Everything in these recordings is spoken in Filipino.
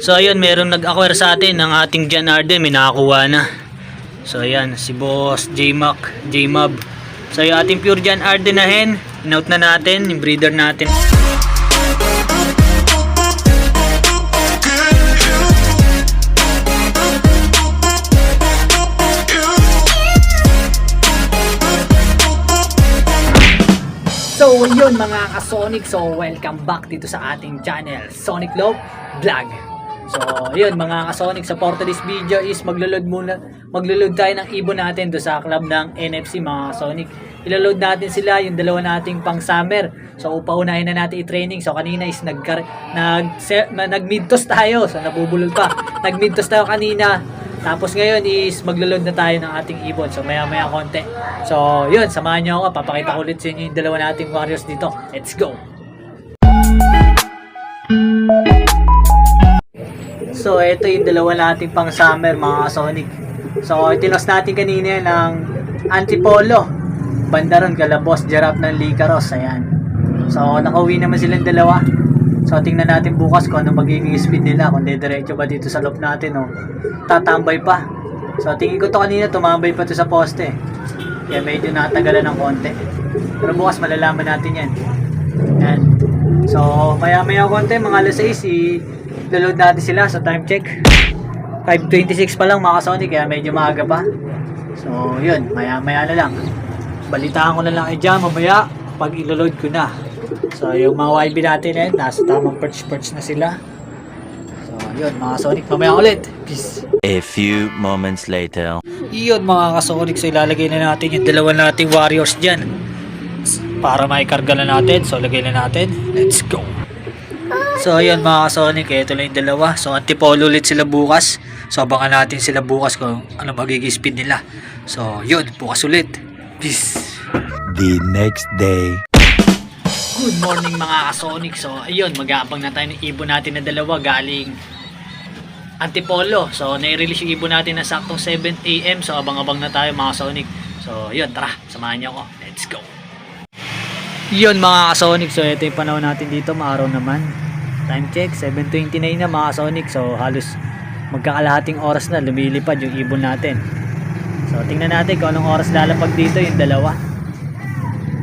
So ayun, merong nag-acquire sa atin ng ating John Arden, may nakakuha na. So ayan, si Boss J-Mac, J-Mab. So yung ating pure John Arden na hen, note na natin, yung breeder natin. So yun mga ka-Sonic, so welcome back dito sa ating channel, Sonic Love Vlog. So yun mga ka-Sonic, sa for today's video is magloload tayo ng ibon natin do sa club ng NFC mga Sonic. Iloload natin sila, yung dalawa nating pang summer. So paunahin na natin i-training. So kanina is nag-midtoss tayo, so nabubulol pa. Nag-midtoss tayo kanina. Tapos ngayon is magloload na tayo ng ating ibon. So maya maya konti. So yun, samahan nyo ako. Papakita ko ulit sa inyo yung dalawa nating warriors dito. Let's go! So ito yung dalawa nating pang summer mga Sonic. So itinos natin kanina ng Antipolo, Bandaron, Galabos, Jarap ng Licaros. Ayan. So nakauwi naman silang dalawa. So tingnan natin bukas kung ano magiging speed nila, kung diretso ba dito sa loop natin o tatambay pa. So tingin ko to kanina tumambay pa to sa poste. Kaya medyo natagalan ng konti. Pero bukas malalaman natin yan. Yan. So maya maya konti, mga alas 6 i-load natin sila. So time check 5:26 pa lang mga Sonic, kaya medyo maaga pa. So yun, maya maya na lang. Balitaan ko na lang dyan mamaya pag i-load ko na. So yung mga YB natin nasa tamang perch na sila. So yun mga Sonic, mamaya ulit. Peace. A few moments later. Yun mga ka-Sonic, so ilalagay na natin yung dalawa nating warriors dyan para maikarga na natin. So lagay na natin. Let's go. So ayun mga ka-Sonic, ito lang yung dalawa. So Antipolo ulit sila bukas. So abangan natin sila bukas kung ano magiging speed nila. So yun, bukas ulit. Peace. The next day. Good morning mga ka-Sonic. So ayun, mag-aabang na tayo ng ibon natin na dalawa galing Antipolo. So nai-release yung ibon natin na saktong 7 AM. So abang-abang na tayo mga Sonic. So yun, tara, samahan niyo ako. Let's go. Yun mga ka-Sonic, so ito yung panahon natin dito, maaraw naman. Time check 7:29 na mga Sonic. So halos magkakalahating oras na lumilipad yung ibon natin. So tingnan natin kung anong oras lalapag dito yung dalawa.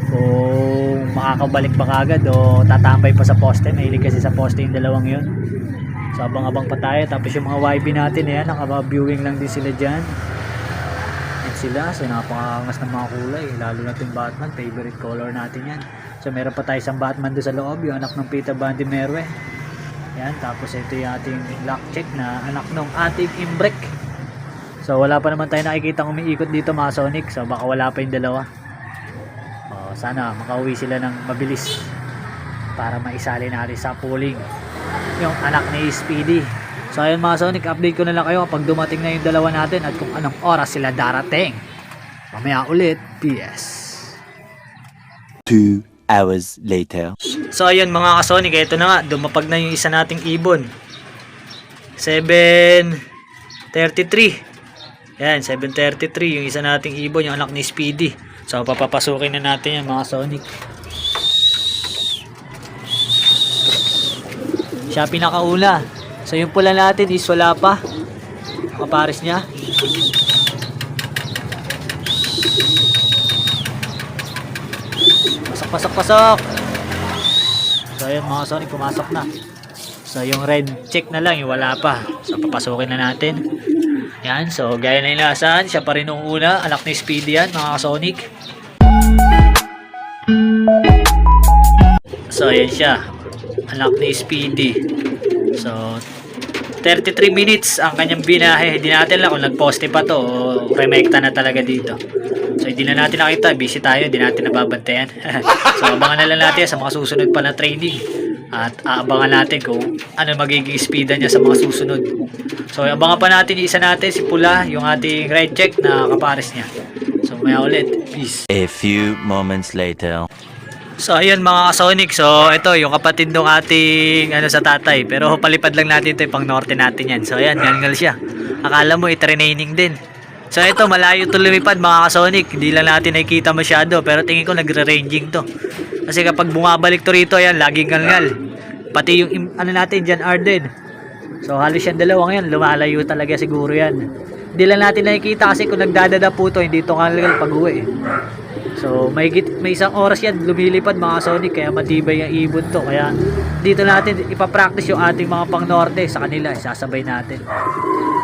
Kung makakabalik ba kagad o tatambay pa sa poste. Mahilig kasi sa poste yung dalawang yun. So abang-abang pa tayo. Tapos yung mga YB natin yan, naka-viewing lang din sila dyan. Yan sila. So napakaangas ng mga kulay, lalo na itong Batman, favorite color natin yan. So meron pa tayo isang Batman doon sa loob, yung anak ng Peter Bandy Merwe. Yan. Tapos ito yung ating lock check na anak ng ating Imbrek. So wala pa naman tayo nakikita umiikot dito mga Sonic. So baka wala pa yung dalawa. Sana makauwi sila ng mabilis para maisali natin sa pooling yung anak ni Speedy. So ayun mga Sonic, update ko na lang kayo kapag dumating na yung dalawa natin at kung anong oras sila darating. Mamaya ulit. PS. 2 hours later. So ayun mga ka-Sonic, ito na nga, dumapag na yung isa nating ibon. 7:33. Yan, 7:33 yung isa nating ibon, yung anak ni Speedy. So papapasukin na natin yan mga Sonic. Siya pinakauna. So yung pula natin is wala pa. Kapares niya. Pasok. So ayun mga Sonic, pumasok na. So yung red check na lang, yung wala pa. So papasukin na natin. Yan, so gaya na inasahan, siya pa rin nung una, anak ni Speedy yan mga Sonic. So ayan siya, anak ni Speedy. So 33 minutes ang kanyang binahe. Hindi natin lang kung nagposte pa to o remekta na talaga dito. So hindi na natin nakita, busy tayo, hindi natin nababantayan. So abangan na lang natin sa mga susunod pa na training. At aabangan natin kung ano magiging speeda niya sa mga susunod. So abangan pa natin yung isa natin, si Pula, yung ating red check na kapares niya. So maya ulit. Peace. A few moments later. So ayun mga ka-Sonic, so ito yung kapatid ng ating sa tatay. Pero palipad lang natin ito, pang norte natin yan. So ayan, ngal siya. Akala mo i-training din. So ito, malayo to lumipad mga ka-Sonic. Hindi lang natin nakikita masyado, pero tingin ko nagre-ranging to. Kasi kapag bumabalik to rito, ayan, laging ngal. Pati yung natin John Arden. So halos yung dalawang yan, lumalayo talaga siguro yan. Hindi lang natin nakikita kasi kung nagdadada po to, hindi to kalagal pag-uwi. So may isang oras yan lumilipad mga Sonic, kaya matibay yung ibon to. Kaya dito natin ipapractice yung ating mga pang norte sa kanila, isasabay natin.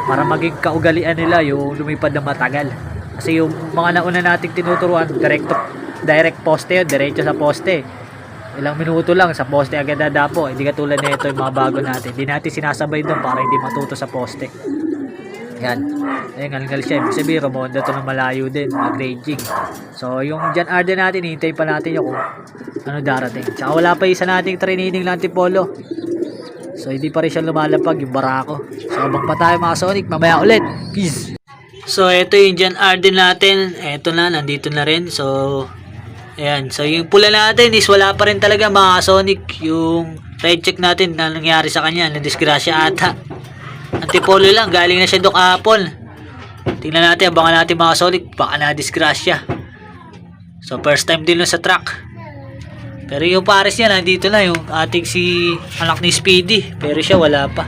Para maging kaugalian nila yung lumipad ng matagal. Kasi yung mga nauna nating tinuturuan, direct poste yun, diretso sa poste. Ilang minuto lang sa poste agad dadapo. Hindi katulad nito yung mga bago natin. Hindi natin sinasabay doon para hindi matuto sa poste. Yan. Ayun, ngalgal siya. Ibig sabihin, Ramonda to ng malayo din. Mag-raging. So, yung John Arden natin, hintay pa natin yung kung ano darating. Tsaka wala pa isa nating training ng Antipolo. So, hindi pa rin siya lumalapag yung barako. So, abang pa tayo mga Sonic. Mamaya ulit. Peace! So, ito yung John Arden natin. Ito na, nandito na rin. So, ayan. So, yung pula natin is wala pa rin talaga mga Sonic. Yung red check natin na nangyari sa kanya. Nadisgrasya ata. Antipolo lang. Galing na siya doon kahapon. Tingnan natin. Abangan natin mga Sonic. Baka nadisgrasya. So, first time din lang sa track. Pero yung pares niya, nandito na. Yung ating si anak ni Speedy. Pero siya wala pa.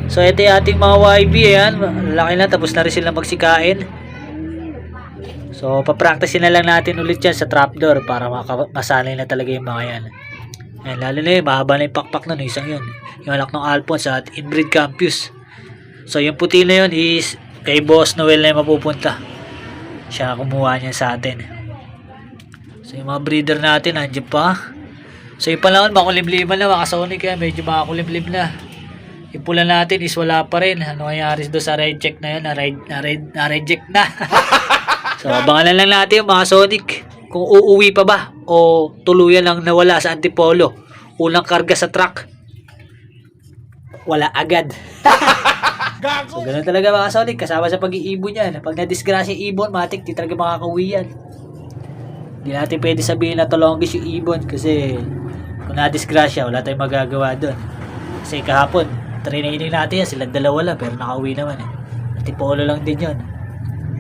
So, ito yung ating mga YB. Ayan. Laki na. Tapos na rin sila magsikain. So, papractice na lang natin ulit yan sa trapdoor para masanay na talaga yung mga yan. Ayan, lalo na yun, mahaba na yung pakpak nun, isang yun. Yung anak ng Alphonse at Inbreed Campus. So, yung puti na yun is kay Boss Noel na yung mapupunta. Siya kumuha niya sa atin. So, yung mga breeder natin, nandiyan pa. So, yung panahon, makulimliman na, mga Sonic, kaya medyo makulimlim na. Yung pula natin is wala pa rin. Ano nangyari doon sa red check na yun? Na-reject na. So, abangan na lang natin yung mga Sonic kung uuwi pa ba o tuluyan lang nawala sa Antipolo. Unang karga sa truck, wala agad. So, ganun talaga mga Sonic, kasama sa pag-iibon yan. Pag na-disgrasya yung ibon, matik, di talaga makakauwi yan. Hindi natin pwede sabihin na tulongis yung ibon kasi kung na-disgrasya, wala tayong magagawa doon. Kasi kahapon, training natin yan, silang dalawa lang, pero nakauwi naman eh. Antipolo lang din yun.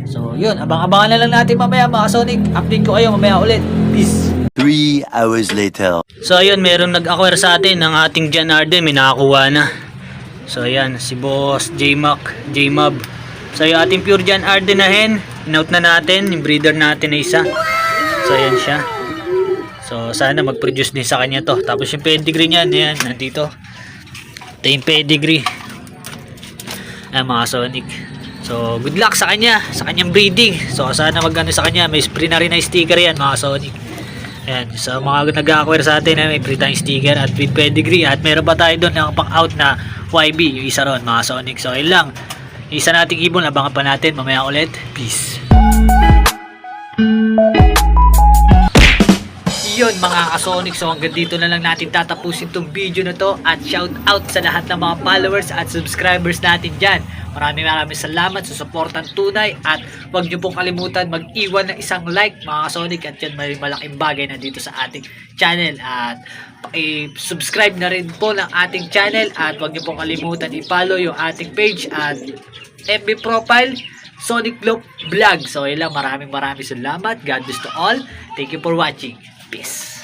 So, yun. Abang-abangan na lang natin mamaya mga Sonic. Update ko kayo mamaya ulit. Peace! 3 hours later. So, ayun. Merong nag-acquire sa atin ng ating John Arden. May nakakuha na. So, ayan. Si Boss J-Mab. So, yung ating pure John Arden na hen. Note na natin. Yung breeder natin na isa. So, ayan siya. So, sana mag-produce din sa kanya to. Tapos yung pedigree niyan. Ayan. Nandito. Ito yung pedigree. Ayan mga Sonic. So, good luck sa kanya, sa kanyang breeding. So, sana mag-ano sa kanya, may free na rin na sticker yan, mga Sonic. Ayan, so mga nag-acquire sa atin, may free tayong sticker at with pedigree. At meron pa tayo doon ng pang-out na YB, yung isa ron, mga Sonic. So, ayun lang. Isa nating ibon, abangan pa natin. Mamaya ulit. Peace. Yun mga ka-Sonic, so hanggang dito na lang natin tatapusin tong video na to at shout out sa lahat ng mga followers at subscribers natin dyan. Maraming salamat sa supportan tunay at huwag nyo pong kalimutan mag-iwan ng isang like mga ka-Sonic at yan may malaking bagay na dito sa ating channel at i-subscribe na rin po ng ating channel at huwag nyo pong kalimutan i-follow yung ating page at FB profile Sonic Globe Vlog. So yun lang, maraming salamat. God bless to all. Thank you for watching. Peace.